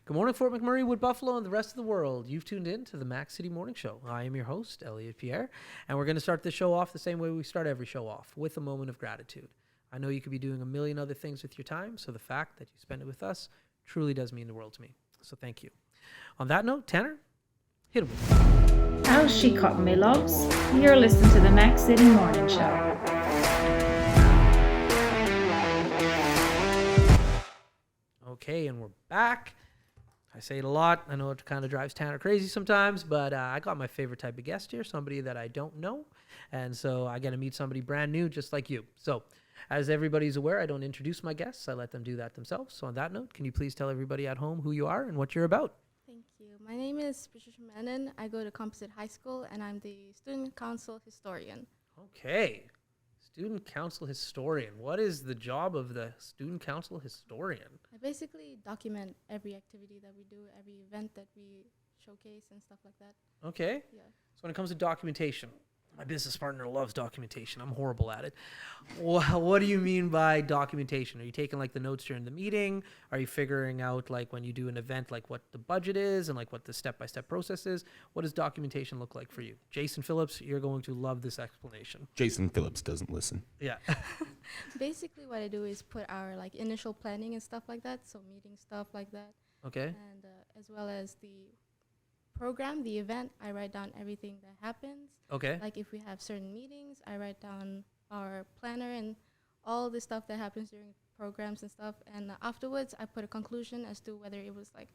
Good morning, Fort McMurray, Wood Buffalo, and the rest of the world. You've tuned in to the Mac City Morning Show. I am your host, Elliot Pierre, and we're going to start the show off the same way we start every show off, with a moment of gratitude. I know you could be doing a million other things with your time, so the fact that you spend it with us truly does mean the world to me. So thank you. On that note, Tanner, hit him. How's she cutting me, loves? You're listening to the Mac City Morning Show. Okay, and we're back. I say it a lot. I know it kind of drives Tanner crazy sometimes, but I got my favorite type of guest here, somebody that I don't know. And so I get to meet somebody brand new just like you. So as everybody's aware, I don't introduce my guests. I let them do that themselves. So on that note, can you please tell everybody at home who you are and what you're about? Thank you. My name is Patricia Menon. I go to Composite High School, and I'm the Student Council Historian. Okay. Student Council Historian. What is the job of the Student Council Historian? I basically document every activity that we do, every event that we showcase and stuff like that. Okay. Yeah. So when it comes to documentation, my business partner loves documentation. I'm horrible at it. What do you mean by documentation? Are you taking like the notes during the meeting? Are you figuring out like when you do an event, like what the budget is and like what the step-by-step process is? What does documentation look like for you? Jason Phillips, you're going to love this explanation. Jason Phillips doesn't listen. Yeah. Basically, what I do is put our like initial planning and stuff like that, so meeting stuff like that. Okay. And as well as the program, the event, I write down everything that happens. Okay. Like if we have certain meetings, I write down our planner and all the stuff that happens during programs and stuff. And afterwards, I put a conclusion as to whether it was like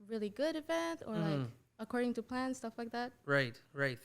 really good event or like according to plan, stuff like that. Right.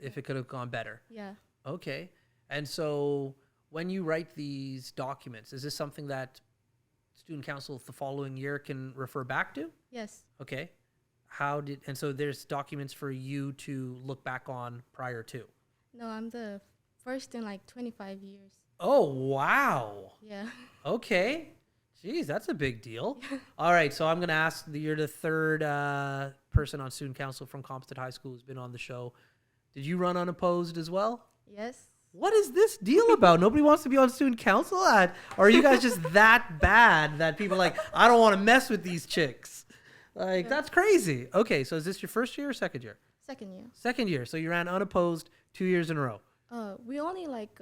If it could have gone better. Yeah. Okay. And so when you write these documents, is this something that Student Council the following year can refer back to? Yes. Okay. And so there's documents for you to look back on prior to? No, I'm the first in like 25 years. Oh, wow. Yeah. Okay. Jeez, that's a big deal. All right. So I'm going to ask, you're the third person on Student Council from Composite High School who's been on the show. Did you run unopposed as well? Yes. What is this deal about? Nobody wants to be on Student Council? Or are you guys just that bad that people are like, I don't want to mess with these chicks? Like, that's crazy. Okay, so is this your first year or second year? Second year. Second year. So you ran unopposed 2 years in a row. We only like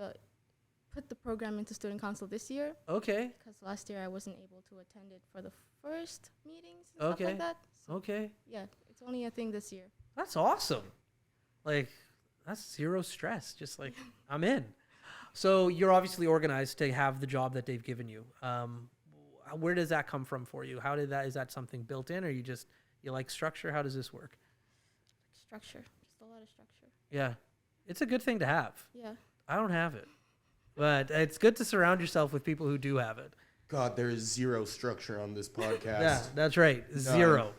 put the program into Student Council this year. Okay. Because last year I wasn't able to attend it for the first meetings and stuff like that. So Okay. yeah, it's only a thing this year. That's awesome. Like, that's zero stress. Just like, I'm in. So you're obviously organized to have the job that they've given you. Where does that come from for you? Is that something built in, or you like structure? How does this work? Structure. Just a lot of structure. Yeah. It's a good thing to have. Yeah. I don't have it. But it's good to surround yourself with people who do have it. God, there is zero structure on this podcast. Yeah, that's right. Zero.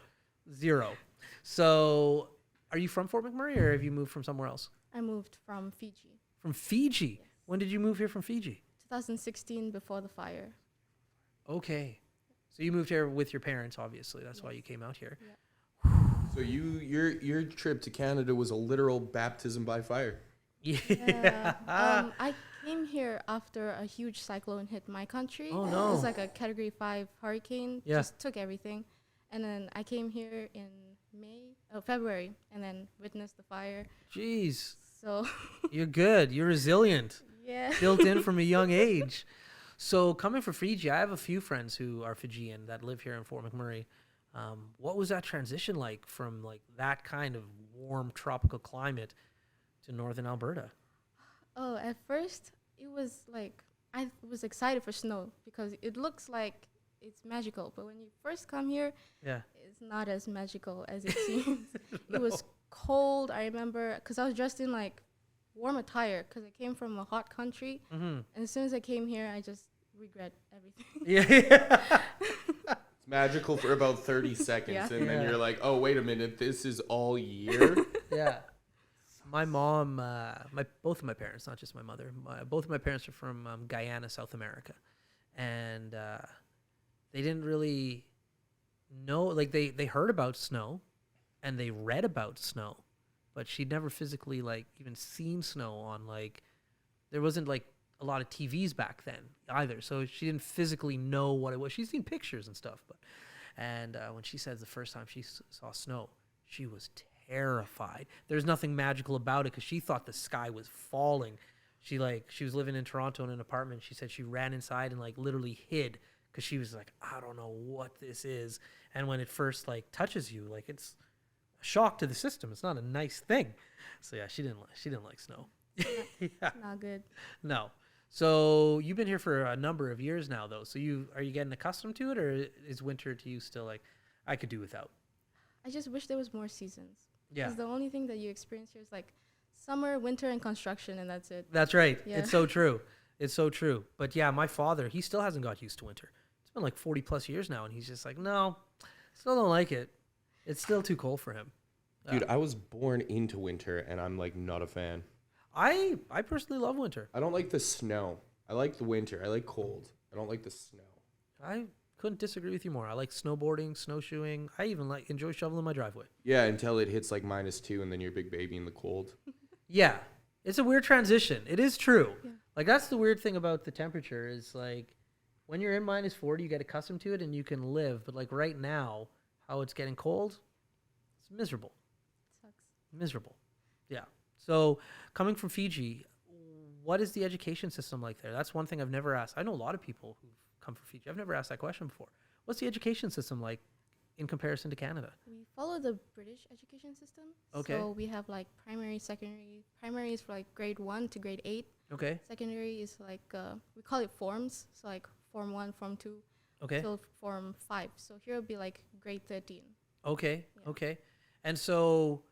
So are you from Fort McMurray, or have you moved from somewhere else? I moved from Fiji. From Fiji? Yes. When did you move here from Fiji? 2016, before the fire. Okay. So you moved here with your parents, obviously. That's why you came out here. Yeah. So your trip to Canada was a literal baptism by fire. Yeah. I came here after a huge cyclone hit my country. Oh, no. It was like a Category 5 hurricane. Yeah. Just took everything. And then I came here in February, and then witnessed the fire. Jeez. So You're good. You're resilient. yeah. Built in from a young age. So coming from Fiji, I have a few friends who are Fijian that live here in Fort McMurray. What was that transition like from like that kind of warm tropical climate to northern Alberta? Oh, at first it was like I was excited for snow because it looks like it's magical. But when you first come here, Yeah. it's not as magical as it seems. No. It was cold. I remember because I was dressed in like warm attire because I came from a hot country. Mm-hmm. And as soon as I came here, I just regret everything. Yeah. It's magical for about 30 seconds, Yeah. and then Yeah. you're like, oh, wait a minute, this is all year? Yeah. My mom, both of my parents, not just my mother, both of my parents are from Guyana, South America. And they didn't really know, like they heard about snow and they read about snow, but she'd never physically like even seen snow on like, there wasn't like a lot of TVs back then either. So she didn't physically know what it was. She's seen pictures and stuff, but And when she says the first time she saw snow, she was terrified. There's nothing magical about it because she thought the sky was falling. She was living in Toronto in an apartment. She said she ran inside and like literally hid because she was like, I don't know what this is. And when it first like touches you, like it's a shock to the system. It's not a nice thing. So yeah, she didn't like snow. Yeah. Not good. No. So you've been here for a number of years now, though. So are you getting accustomed to it, or is winter to you still like I could do without? I just wish there was more seasons. Yeah. Because the only thing that you experience here is like summer, winter, and construction, and that's it. That's right. Yeah. It's so true. It's so true. But yeah, my father, he still hasn't got used to winter. It's been like 40 plus years now, and he's just like, no, still don't like it. It's still too cold for him. Dude, I was born into winter, and I'm like not a fan. I personally love winter. I don't like the snow. I like the winter. I like cold. I don't like the snow. I couldn't disagree with you more. I like snowboarding, snowshoeing. I even enjoy shoveling my driveway. Yeah, until it hits like -2, and then you're a big baby in the cold. Yeah, it's a weird transition. It is true. Yeah. Like that's the weird thing about the temperature is like when you're in -40, you get accustomed to it and you can live. But like right now, how it's getting cold, it's miserable. Sucks. Miserable. Yeah. So coming from Fiji, what is the education system like there? That's one thing I've never asked. I know a lot of people who've come from Fiji. I've never asked that question before. What's the education system like in comparison to Canada? We follow the British education system. Okay. So we have like primary, secondary. Primary is for like grade 1 to grade 8. Okay. Secondary is like, we call it forms. So like form 1, form 2, Okay. till form 5. So here will be like grade 13. Okay. Yeah. Okay. And so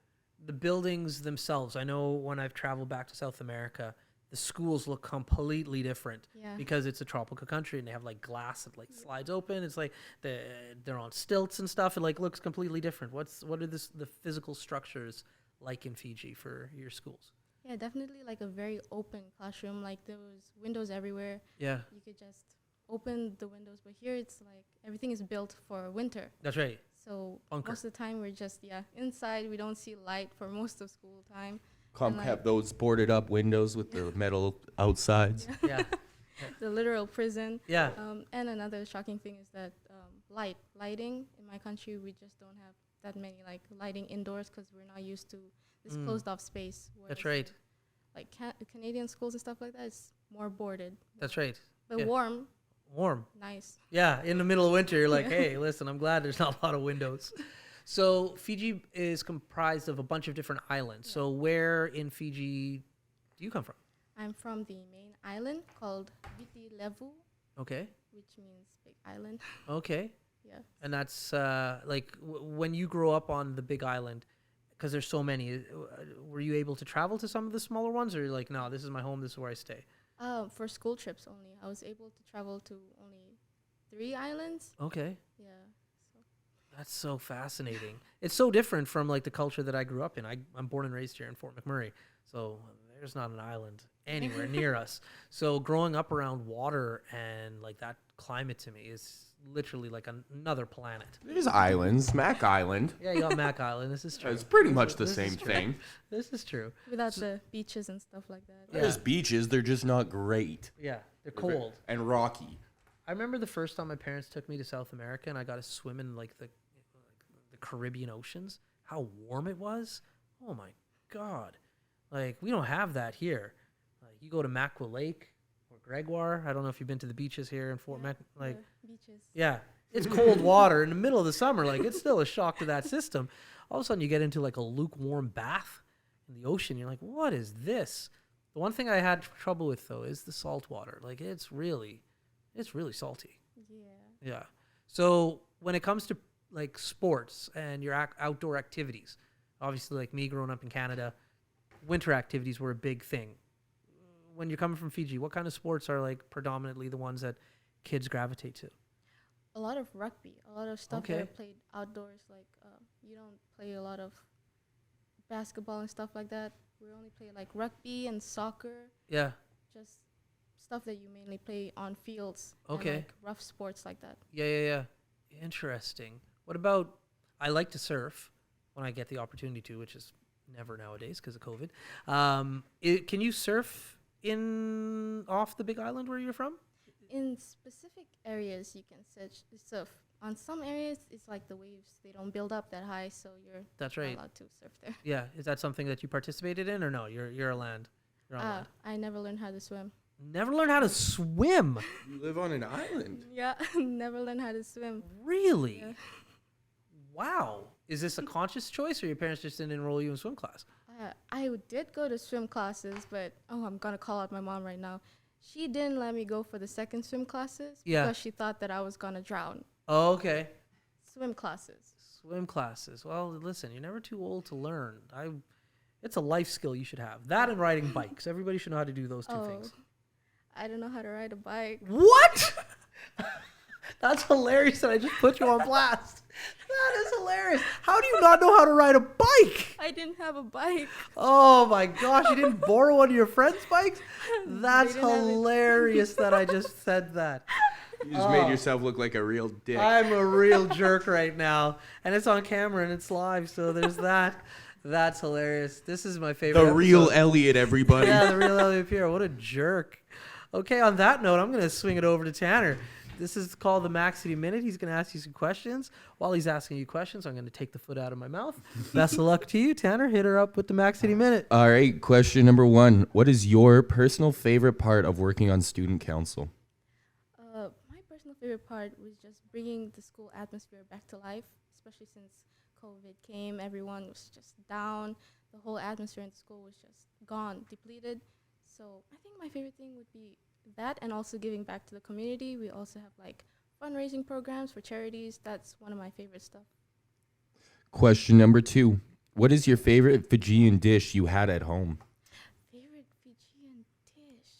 the buildings themselves, I know when I've traveled back to South America, the schools look completely different Yeah. because it's a tropical country and they have like glass that like slides open. It's like they're on stilts and stuff. It like looks completely different. What are the physical structures like in Fiji for your schools? Yeah, definitely like a very open classroom. Like there was windows everywhere. Yeah, You could just open the windows. But here it's like everything is built for winter. that's right. So Bunker. most of the time we're just, inside. We don't see light for most of school time. Come like- have those boarded up windows with the metal outsides. Yeah, The literal prison. yeah. And another shocking thing is that lighting in my country, we just don't have that many like lighting indoors because we're not used to this closed off space. That's whereas, right. Like Canadian schools and stuff like that, it's more boarded, That's right. but Yeah. warm, Warm. nice. Yeah, in the middle of winter, you're like, hey, listen, I'm glad there's not a lot of windows. So Fiji is comprised of a bunch of different islands. So where in Fiji do you come from? I'm from the main island called Viti Levu, Okay. which means big island. Okay. Yeah. And that's when you grow up on the big island, because there's so many, were you able to travel to some of the smaller ones, or you're like, no, this is my home, this is where I stay? For school trips only. I was able to travel to only 3 islands. Okay. Yeah. So That's so fascinating. It's so different from like the culture that I grew up in. I'm born and raised here in Fort McMurray, so there's not an island anywhere near us. So growing up around water and like that climate to me is literally like another planet. There's islands, Mac Island. Yeah, you got Mac Island. This is true. It's pretty much the This is same true. thing. This is true. without the beaches and stuff like that. Yeah. There's beaches, they're just not great. Yeah, they're cold. And rocky. I remember the first time my parents took me to South America and I got to swim in like the Caribbean oceans. How warm it was. Oh my God. Like we don't have that here. Like you go to Macwa Lake or Gregoire. I don't know if you've been to the beaches here in Fort Mac. Like The beaches. yeah, it's cold water in the middle of the summer. Like it's still a shock to that system. All of a sudden you get into like a lukewarm bath in the ocean. You're like, what is this? The one thing I had trouble with though is the salt water. Like it's really salty. Yeah. Yeah. So when it comes to like sports and your outdoor activities, obviously like me growing up in Canada, winter activities were a big thing. When you're coming from Fiji, what kind of sports are like predominantly the ones that kids gravitate to? A lot of rugby, a lot of stuff that Okay. are played outdoors. Like you don't play a lot of basketball and stuff like that. We only play like rugby and soccer, Yeah. just stuff that you mainly play on fields. Okay. And, like, rough sports like that. Yeah. Interesting. What about, I like to surf when I get the opportunity to, which is never nowadays because of COVID. Can you surf off the big island where you're from? In specific areas, you can surf. on some areas, it's like the waves, they don't build up that high, so you're That's not right. allowed to surf there. Yeah. Is that something that you participated in, or no? You're a land. You're on land. I never learned how to swim. Never learned how to swim. You live on an island. Yeah, never learned how to swim. Really? Yeah. Wow. Is this a conscious choice, or your parents just didn't enroll you in swim class? I did go to swim classes, but I'm gonna call out my mom right now. She didn't let me go for the second swim classes because she thought that I was gonna drown. Oh, okay. Swim classes. Swim classes. Well, listen, you're never too old to learn. It's a life skill you should have. That and riding bikes. Everybody should know how to do those two things. I don't know how to ride a bike. What? That's hilarious that I just put you on blast. That is hilarious. How do you not know how to ride a bike? I didn't have a bike. Oh my gosh, you didn't borrow one of your friends' bikes? That's didn't have it. hilarious that I just said that. You just made yourself look like a real dick. I'm a real jerk right now. And it's on camera and it's live, so there's that. That's hilarious. This is my favorite The real episode. Elliot, everybody. Yeah, the real Elliot Pierre. What a jerk. Okay, on that note, I'm going to swing it over to Tanner. This is called the Max City Minute. He's going to ask you some questions. While he's asking you questions, I'm going to take the foot out of my mouth. Best of luck to you, Tanner. Hit her up with the Max City Minute. All right, question number 1. What is your personal favorite part of working on student council? My personal favorite part was just bringing the school atmosphere back to life, especially since COVID came. Everyone was just down. The whole atmosphere in the school was just gone, depleted. So I think my favorite thing would be that, and also giving back to the community. We also have like fundraising programs for charities. That's one of my favorite stuff. Question number 2. What is your favorite Fijian dish you had at home? Favorite Fijian dish?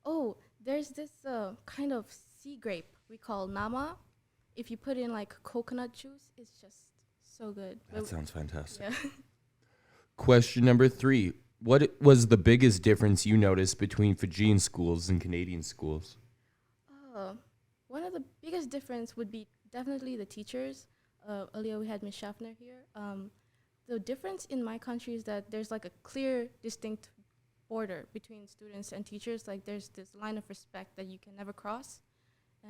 Oh, there's this kind of sea grape we call nama. If you put in like coconut juice, it's just so good. That sounds fantastic. Yeah. Question number 3. What was the biggest difference you noticed between Fijian schools and Canadian schools? One of the biggest difference would be definitely the teachers. Earlier we had Ms. Schaffner here. The difference in my country is that there's like a clear, distinct border between students and teachers. Like there's this line of respect that you can never cross.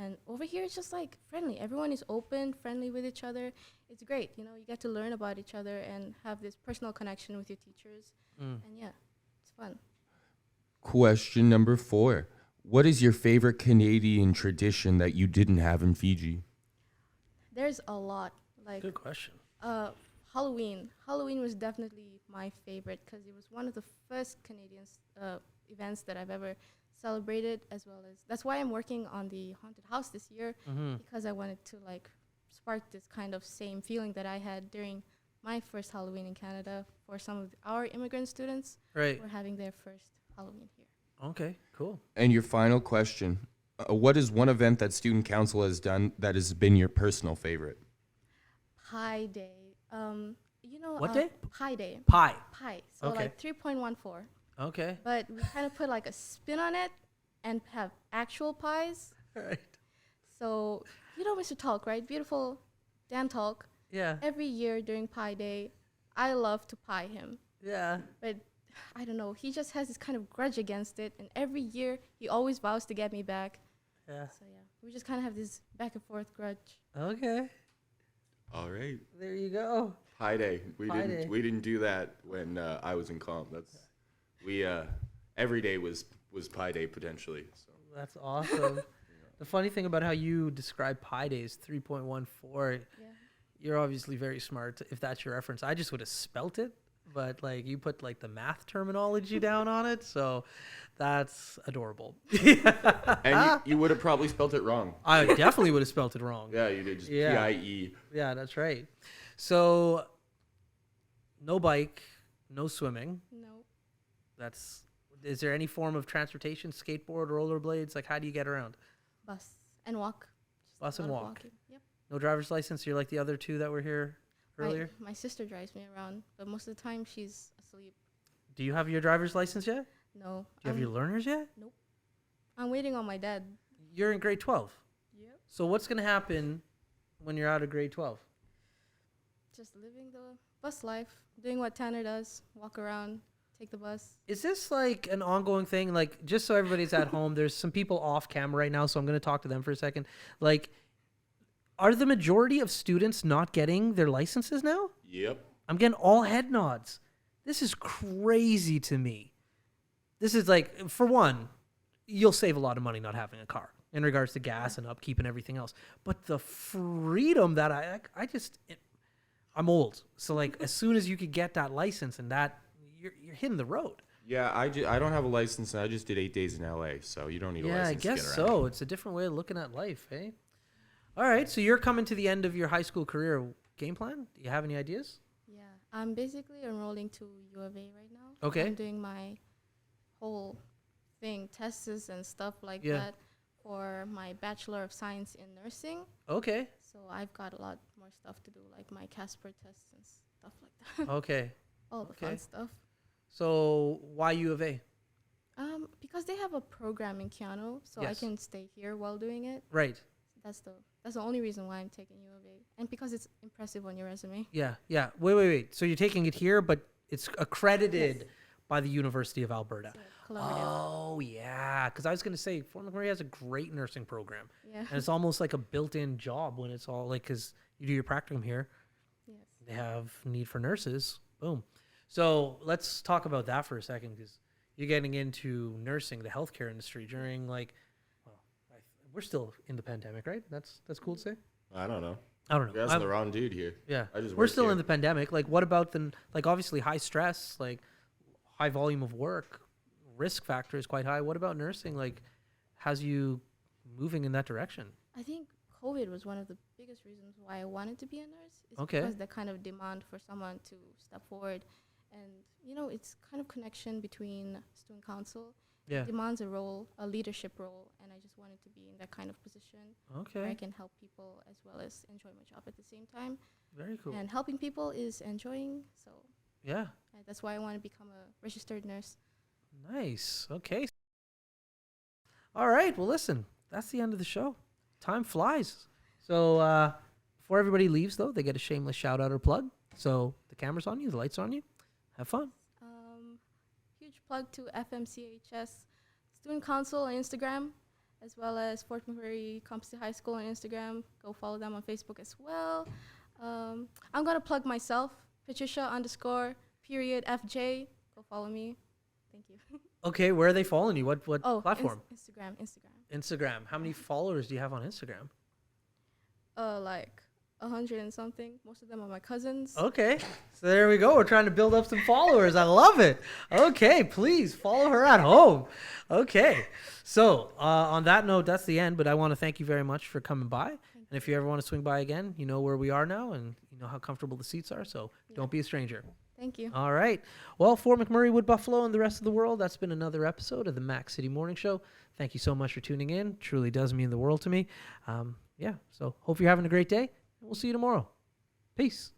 And over here it's just like friendly. Everyone is open, friendly with each other. It's great. You know, you get to learn about each other and have this personal connection with your teachers. And yeah, it's fun. Question number 4. What is your favorite Canadian tradition that you didn't have in Fiji? There's a lot. Like Good question. Halloween. Halloween was definitely my favorite because it was one of the first Canadian events that I've ever celebrated, as well as that's why I'm working on the haunted house this year, because I wanted to like spark this kind of same feeling that I had during my first Halloween in Canada for some of our immigrant students Right. who are having their first Halloween here. Okay, cool. And your final question. What is one event that student council has done that has been your personal favorite? Pi Day. You know What day? Pi Day. Pie. Pi. So Okay. like 3.14. Okay. But we kind of put like a spin on it and have actual pies. Right. So, you know Mr. Talk, right? Beautiful Dan Talk. Yeah. Every year during Pi Day, I love to pie him. Yeah. But I don't know, he just has this kind of grudge against it. And every year, he always vows to get me back. Yeah. So, yeah, we just kind of have this back and forth grudge. Okay. All right. There you go. Pi Day. Pi Day. We didn't do that when I was in comp. Every day was Pi Day potentially. So. That's awesome. The funny thing about how you describe Pi Day is 3.14. Yeah. You're obviously very smart if that's your reference. I just would have spelt it, but like you put like the math terminology down on it, so that's adorable. And you would have probably spelt it wrong. I definitely would have spelt it wrong. Yeah, you did. Just Yeah. P-I-E. Yeah, that's right. So no bike, no swimming. No. Is there any form of transportation, skateboard, rollerblades? Like how do you get around? Bus and walk. Just a Bus and lot of walk. walking. Yep. No driver's license? You're like the other two that were here earlier? My sister drives me around, but most of the time she's asleep. Do you have your driver's license yet? No. Do you have your learners yet? I'm waiting on my dad. You're in grade 12. Yep. So what's going to happen when you're out of grade 12? Just living the bus life, doing what Tanner does, walk around, take the bus. Is this like an ongoing thing? Like, just so everybody's at home, there's some people off camera right now, so I'm going to talk to them for a second. Like, Are the majority of students not getting their licenses now? Yep. I'm getting all head nods. This is crazy to me. This is like, for one, you'll save a lot of money not having a car in regards to gas and upkeep and everything else. But the freedom that I'm old. So like as soon as you could get that license and that, you're hitting the road. Yeah, I don't have a license, and I just did 8 days in LA, so you don't need a Yeah, I license to guess get around. so. It's a different way of looking at life, eh? All right, so you're coming to the end of your high school career. Game plan? Do you have any ideas? Yeah, I'm basically enrolling to U of A right now. Okay. I'm doing my whole thing, tests and stuff like Yeah. that for my Bachelor of Science in Nursing. Okay, So I've got a lot more stuff to do, like my Casper tests and stuff like that. okay. All the Okay. fun stuff. So why U of A? Because they have a program in Keanu, so I Yes. can stay here while doing it. Right. That's the only reason why I'm taking U of A, and because it's impressive on your resume. Yeah, yeah. Wait. So you're taking it here, but it's accredited Yes. by the University of Alberta. So collaborative. Oh, yeah. Because I was going to say, Fort McMurray has a great nursing program. Yeah. And it's almost like a built-in job when it's all like, because you do your practicum here. Yes. They have need for nurses. Boom. So let's talk about that for a second, because you're getting into nursing, the healthcare industry during like, well, we're still in the pandemic, right? That's cool to say. I don't know. I don't know. You're asking the wrong dude here. Yeah, I just we're work still here. in the pandemic. Like, what about like obviously high stress, like high volume of work, risk factor is quite high. What about nursing? Like, how's you moving in that direction? I think COVID was one of the biggest reasons why I wanted to be a nurse. Is Okay. Because the kind of demand for someone to step forward, and it's kind of connection between student council. Yeah. Demands a leadership role, and I just wanted to be in that kind of position where I Okay. can help people as well as enjoy my job at the same time. Very cool. And helping people is enjoying, so Yeah. that's why I want to become a registered nurse. Nice. Okay. All right. Well, listen, that's the end of the show. Time flies. So before everybody leaves, though, they get a shameless shout out or plug. So the camera's on you, the lights are on you. Have fun. Huge plug to FMCHS Student Council on Instagram, as well as Fort McMurray Composite High School on Instagram. Go follow them on Facebook as well. I'm going to plug myself, Patricia_FJ. Go follow me. Thank you. Okay. Where are they following you? What platform? Instagram. Instagram. How many followers do you have on Instagram? Like 100 and something. Most of them are my cousins. Okay. So there we go. We're trying to build up some followers. I love it. Okay. Please follow her at home. Okay. So on that note, that's the end. But I want to thank you very much for coming by. And if you ever want to swing by again, you know where we are now and you know how comfortable the seats are. So don't be a stranger. Thank you. All right. Well, Fort McMurray, Wood Buffalo, and the rest of the world, that's been another episode of the Mac City Morning Show. Thank you so much for tuning in. Truly does mean the world to me. Yeah. So hope you're having a great day. We'll see you tomorrow. Peace.